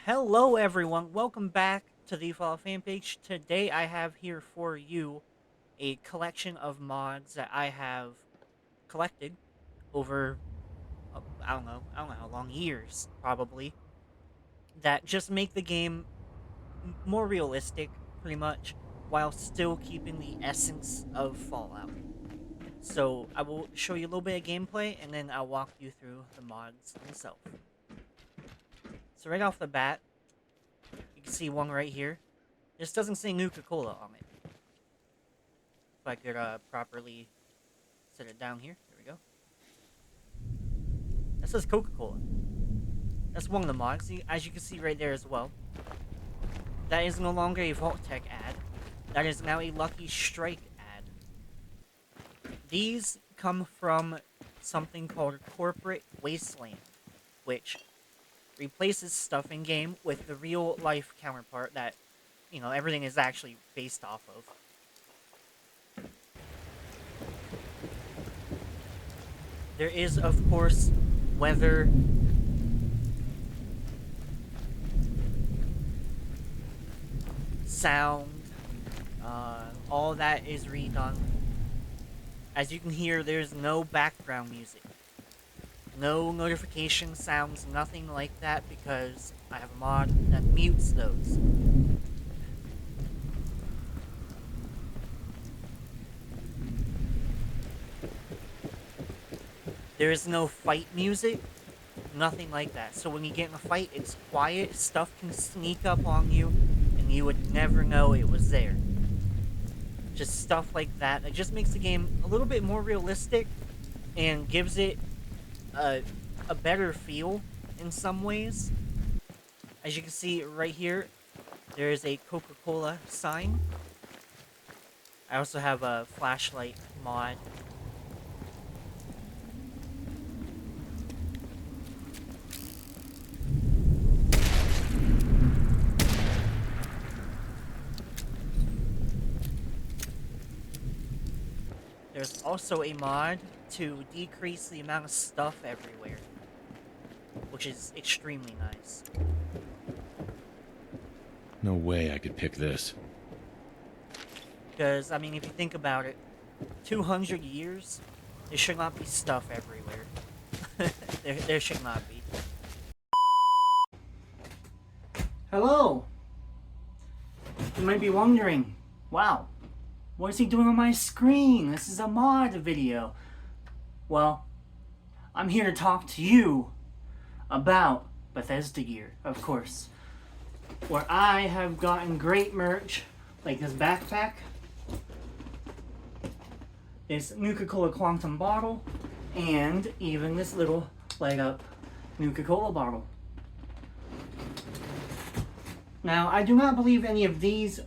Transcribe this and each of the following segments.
Hello everyone, welcome back to the Thefalloutfanpage. Today I have here for you a collection of mods that I have collected over, I don't know how long, years probably, that just make the game more realistic, pretty much, while still keeping the essence of Fallout. So I will show you a little bit of gameplay and then I'll walk you through the mods themselves. So right off the bat, you can see one right here. This doesn't say Nuka-Cola on it. If I could properly set it down here. There we go. That says Coca-Cola. That's one of the mods, as you can see right there as well. That is no longer a Vault-Tec ad. That is now a Lucky Strike ad. These come from something called Corporate Wasteland, which replaces stuff in-game with the real-life counterpart that, everything is actually based off of. There is, of course, weather, sound, all that is redone. As you can hear, there's no background music. No notification sounds, nothing like that, because I have a mod that mutes those. There is no fight music, nothing like that. So when you get in a fight, it's quiet, stuff can sneak up on you, and you would never know it was there. Just stuff like that. It just makes the game a little bit more realistic, and gives it a better feel in some ways. As you can see right here, there is a Coca-Cola sign. I also have a flashlight mod. There's also a mod to decrease the amount of stuff everywhere, which is extremely nice. No way I could pick this. Because, I mean, if you think about it, 200 years, there should not be stuff everywhere. there should not be. Hello! You might be wondering, wow, what is he doing on my screen? This is a mod video. Well, I'm here to talk to you about Bethesda Gear, of course. Where I have gotten great merch, like this backpack, this Nuka-Cola Quantum bottle, and even this little light-up Nuka-Cola bottle. Now, I do not believe any of these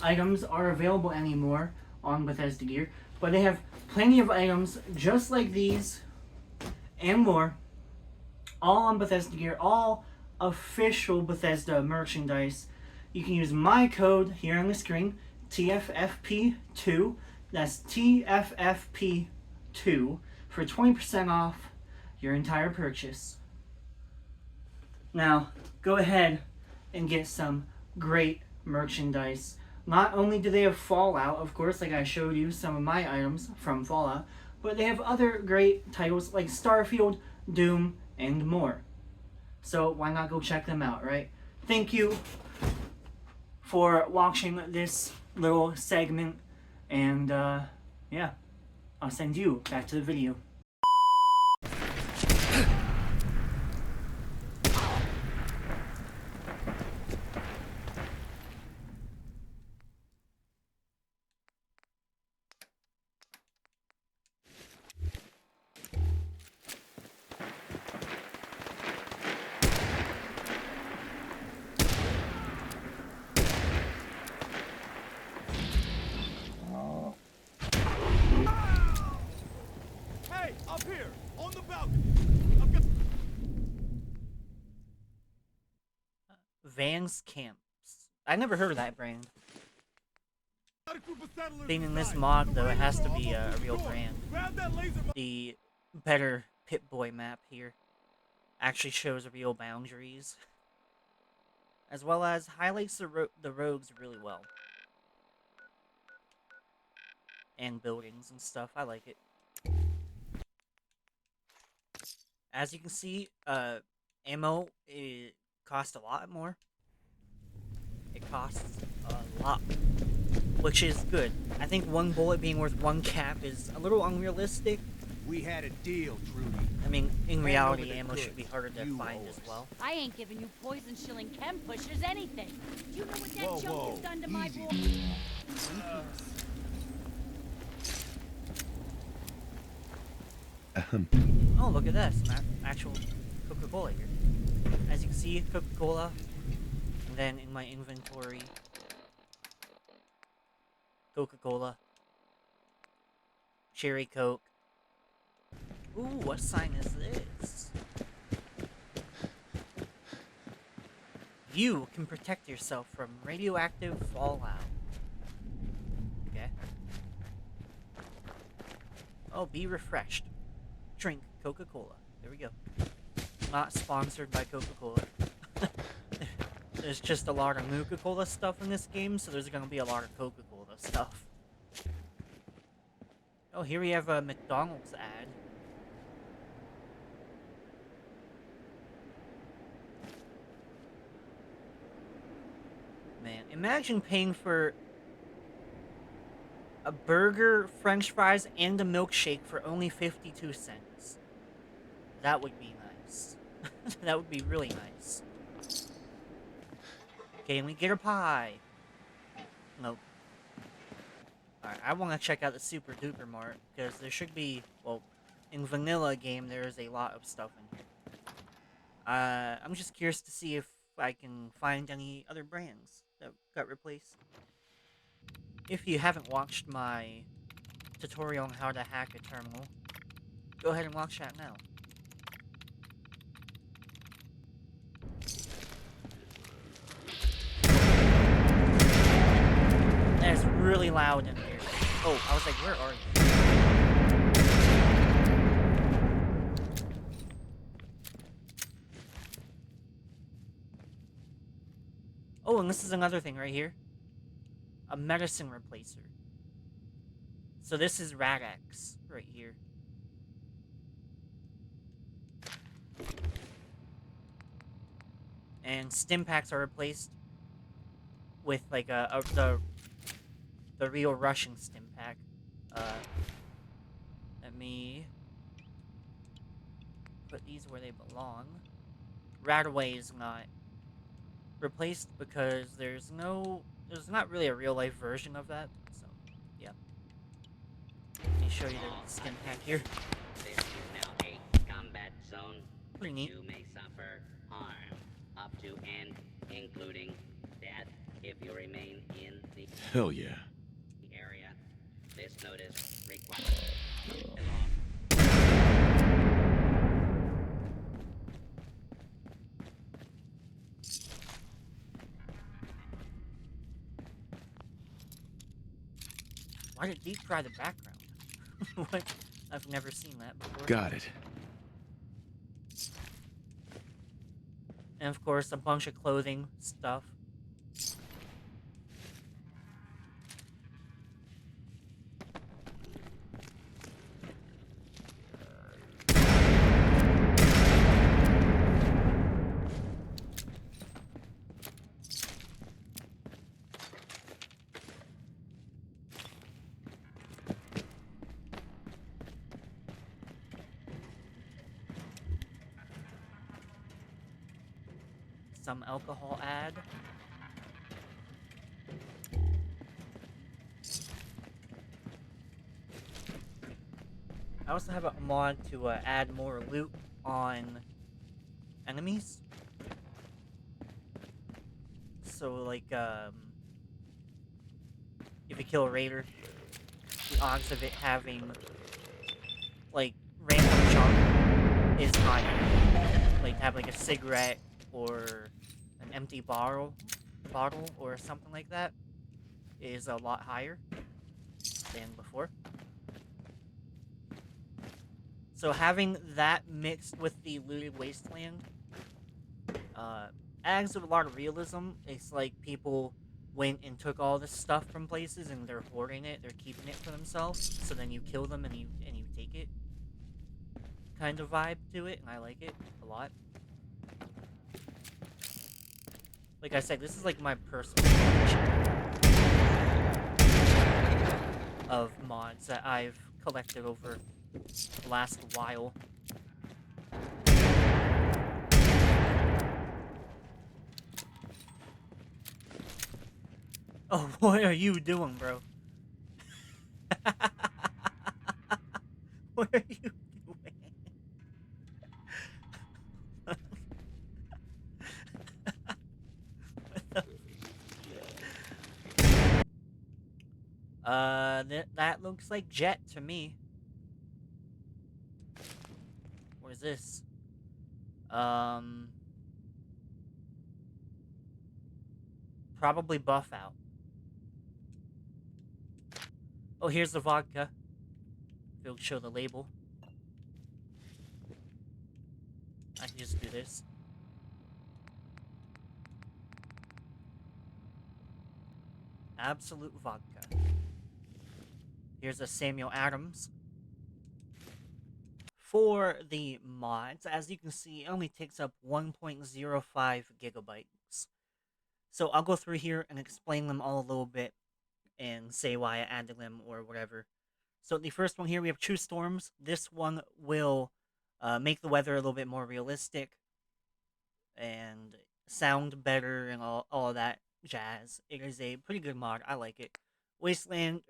items are available anymore on Bethesda Gear, but they have plenty of items just like these and more, all on Bethesda Gear, all official Bethesda merchandise. You can use my code here on the screen, TFFP2, that's TFFP2, for 20% off your entire purchase. Now, go ahead and get some great merchandise. Not only do they have Fallout, of course, like I showed you some of my items from Fallout, but they have other great titles like Starfield, Doom, and more. So why not go check them out, right? Thank you for watching this little segment, and yeah, I'll send you back to the video. Hey, up here, on the balcony. I've got... Vans Camps. I never heard of that brand. got a group of settlers Being in this inside. mod, though, it Radio has to all be over a the real door. brand. Grab that laser. The better Pip-Boy map here. actually shows real boundaries, as well as highlights the rogues really well, and buildings and stuff. I like it. As you can see, ammo it costs a lot more. It costs a lot, which is good. I think one bullet being worth one cap is a little unrealistic. We had a deal, Trudy. I mean, in Hand reality, over the ammo should be goods. harder to You find owe as us. well. I ain't giving you poison shilling chem pushers anything. Do you know what that Whoa, junk whoa. has done to my Easy. boy? Oh, look at this. Actual Coca-Cola here. As you can see, Coca-Cola. And then in my inventory, Coca-Cola. Cherry Coke. Ooh, what sign is this? You can protect yourself from radioactive fallout. Okay. Oh, be refreshed. Drink Coca-Cola. There we go. Not sponsored by Coca-Cola. There's just a lot of Nuka-Cola stuff in this game, so there's gonna be a lot of Coca-Cola stuff. Oh, here we have a McDonald's ad. Man, imagine paying for a burger, french fries, and a milkshake for only 52 cents. That would be nice. That would be really nice. Okay, let me get a pie. Nope. Alright, I want to check out the Super Duper Mart, because there should be, well, in vanilla game, there is a lot of stuff in here. I'm just curious to see if I can find any other brands that got replaced. If you haven't watched my tutorial on how to hack a terminal, go ahead and watch that now. That is really loud in here. Oh, I was like, where are you? Oh, and this is another thing right here. A medicine replacer. So this is Rad-X right here. And stim packs are replaced with like the real Russian stim pack. Let me put these where they belong. Radaway is not replaced because there's not really a real life version of that. So yeah. Let me show you the stim pack here. This is now a combat zone. Pretty neat. You may suffer harm up to and including death if you remain in the Hell yeah. area. This notice requires. Why did it deep fry the background? What? I've never seen that before. Got it. And of course, a bunch of clothing stuff. Some alcohol ad. I also have a mod to add more loot on enemies. So, like, if you kill a raider, the odds of it having, like, random junk is higher. Like, to have, like, a cigarette or an empty bottle or something like that is a lot higher than before. So having that mixed with the looted wasteland uh, adds a lot of realism. It's like people went and took all this stuff from places and they're hoarding it. They're keeping it for themselves. So then you kill them and you take it. Kind of vibe to it, and I like it a lot. Like I said, this is like my personal collection of mods that I've collected over the last while. Oh, what are you doing, bro? What are you doing? That looks like Jet to me. What is this? Probably buff out. Oh, here's the vodka. It'll show the label. I can just do this. Absolute vodka. Here's a Samuel Adams. For the mods, as you can see, it only takes up 1.05 gigabytes. So I'll go through here and explain them all a little bit and say why I added them or whatever. So the first one here, we have True Storms. This one will make the weather a little bit more realistic and sound better and all of that jazz. It is a pretty good mod. I like it. Wasteland.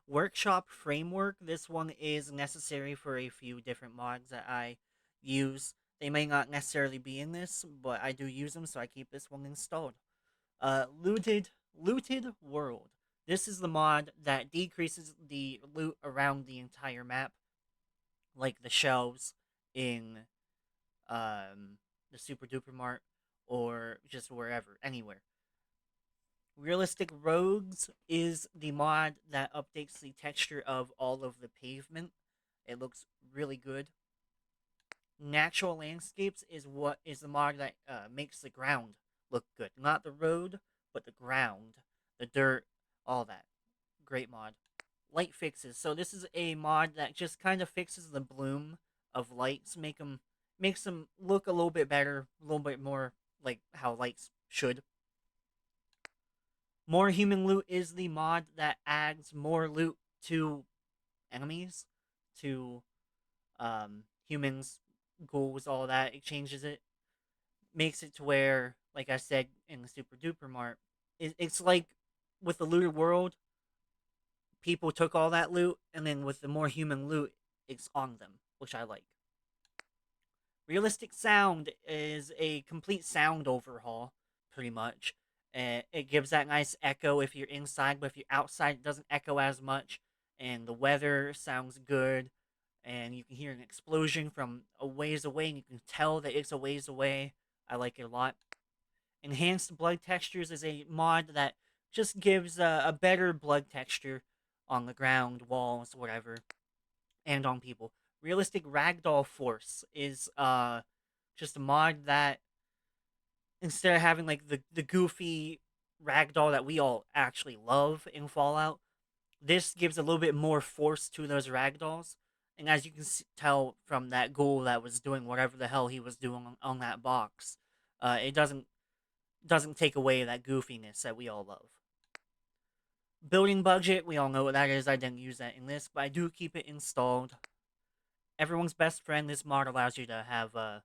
Workshop Framework. This one is necessary for a few different mods that I use. They may not necessarily be in this, but I do use them, so I keep this one installed. Looted World. This is the mod that decreases the loot around the entire map, like the shelves in the Super Duper Mart or just wherever, anywhere. Realistic Roads is the mod that updates the texture of all of the pavement. It looks really good. Natural Landscapes is the mod that makes the ground look good. Not the road, but the ground, the dirt, all that. Great mod. Light Fixes. So this is a mod that just kind of fixes the bloom of lights, makes them look a little bit better, a little bit more like how lights should. More Human Loot is the mod that adds more loot to enemies, to humans, ghouls, all that. It changes it, makes it to where, like I said in the Super Duper Mart, it's like with the looted world, people took all that loot, and then with the more human loot, it's on them, which I like. Realistic Sound is a complete sound overhaul, pretty much. It gives that nice echo if you're inside, but if you're outside, it doesn't echo as much. And the weather sounds good, and you can hear an explosion from a ways away, and you can tell that it's a ways away. I like it a lot. Enhanced Blood Textures is a mod that just gives a better blood texture on the ground, walls, whatever, and on people. Realistic Ragdoll Force is just a mod that instead of having like the goofy ragdoll that we all actually love in Fallout, this gives a little bit more force to those ragdolls. And as you can tell from that ghoul that was doing whatever the hell he was doing on that box, it doesn't take away that goofiness that we all love. Building budget, we all know what that is. I didn't use that in this, but I do keep it installed. Everyone's best friend. This mod allows you to have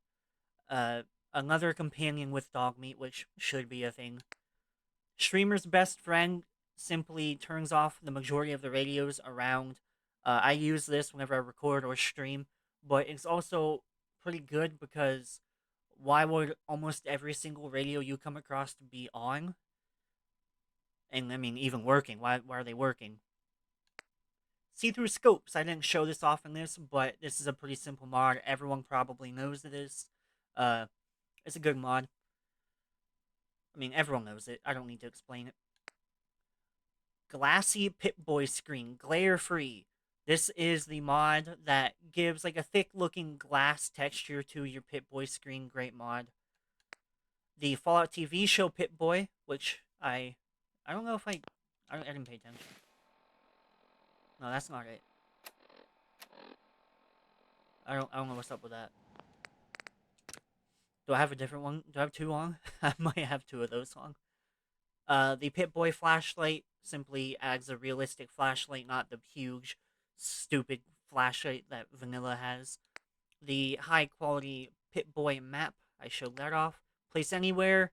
another companion with dog meat, which should be a thing. Streamer's best friend simply turns off the majority of the radios around. I use this whenever I record or stream, but it's also pretty good because why would almost every single radio you come across to be on? And I mean, even working. Why are they working? See-through scopes. I didn't show this off in this, but this is a pretty simple mod. Everyone probably knows it is. It's a good mod. I mean, everyone knows it. I don't need to explain it. Glassy Pip-Boy screen. Glare-free. This is the mod that gives like a thick-looking glass texture to your Pip-Boy screen. Great mod. The Fallout TV show Pip-Boy, which I don't know if I didn't pay attention. No, that's not it. I don't know what's up with that. Do I have a different one? Do I have two on? I might have two of those on. The Pip-Boy flashlight simply adds a realistic flashlight, not the huge, stupid flashlight that Vanilla has. The high quality Pip-Boy map, I showed that off. Place Anywhere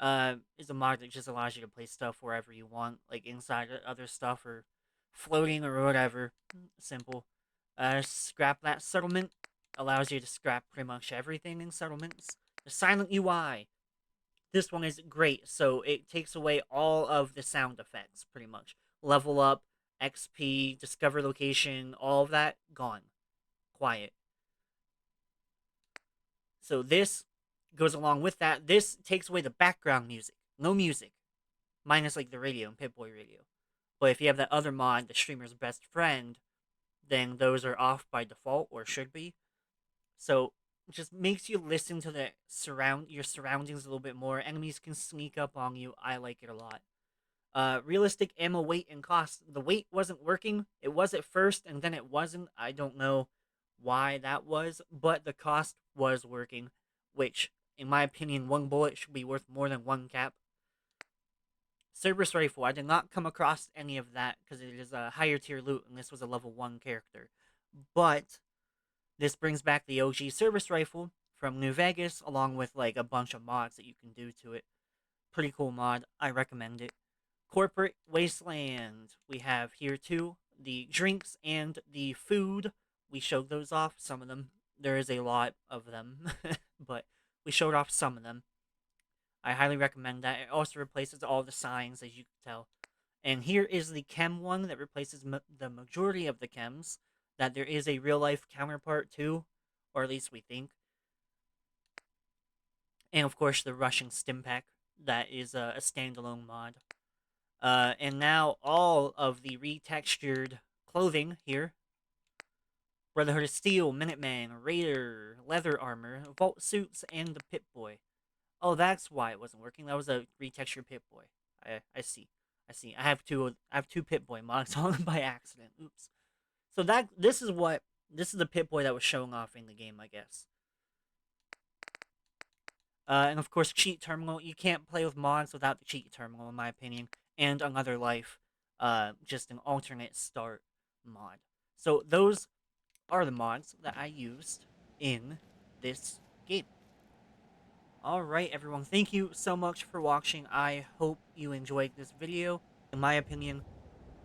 is a mod that just allows you to place stuff wherever you want, like inside other stuff or floating or whatever. Simple. Scrap That Settlement allows you to scrap pretty much everything in settlements. The Silent UI. This one is great, so it takes away all of the sound effects, pretty much. Level up, XP, discover location, all of that, gone. Quiet. So this goes along with that. This takes away the background music. No music. Minus like the radio and Pip-Boy radio. But if you have that other mod, the streamer's best friend, then those are off by default, or should be. So it just makes you listen to your surroundings a little bit more. Enemies can sneak up on you. I like it a lot. Realistic ammo weight and cost. The weight wasn't working. It was at first, and then it wasn't. I don't know why that was, but the cost was working, which, in my opinion, one bullet should be worth more than one cap. Cerberus Rifle. I did not come across any of that because it is a higher tier loot, and this was a level 1 character. But this brings back the OG Cerberus Rifle from New Vegas, along with like a bunch of mods that you can do to it. Pretty cool mod. I recommend it. Corporate Wasteland. We have here too the drinks and the food. We showed those off. Some of them. There is a lot of them, but we showed off some of them. I highly recommend that. It also replaces all the signs, as you can tell. And here is the chem one that replaces the majority of the chems. That there is a real life counterpart to, or at least we think. And of course, the Russian stim pack. That is a standalone mod. And now all of the retextured clothing here. Brotherhood of Steel, Minuteman, Raider, Leather Armor, Vault Suits, and the Pip-Boy. Oh, that's why it wasn't working. That was a retextured Pip-Boy. I see. I see. I have two Pip-Boy mods on by accident. Oops. So this is the Pip-Boy that was showing off in the game, I guess. And of course, cheat terminal. You can't play with mods without the cheat terminal, in my opinion. And Another Life, just an alternate start mod. So those are the mods that I used in this game. Alright, everyone, thank you so much for watching. I hope you enjoyed this video, in my opinion.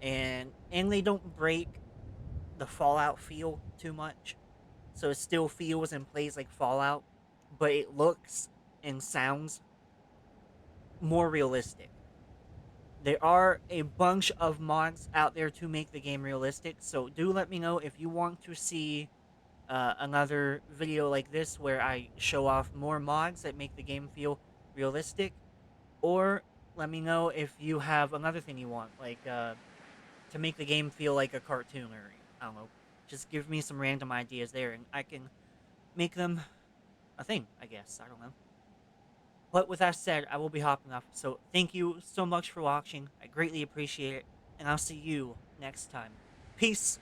And they don't break the Fallout feel too much. So it still feels and plays like Fallout, but it looks and sounds more realistic. There are a bunch of mods out there to make the game realistic, so do let me know if you want to see another video like this where I show off more mods that make the game feel realistic, or let me know if you have another thing you want, like to make the game feel like a cartoon, or I don't know. Just give me some random ideas there, and I can make them a thing, I guess. I don't know. But with that said, I will be hopping off. So thank you so much for watching. I greatly appreciate it. And I'll see you next time. Peace.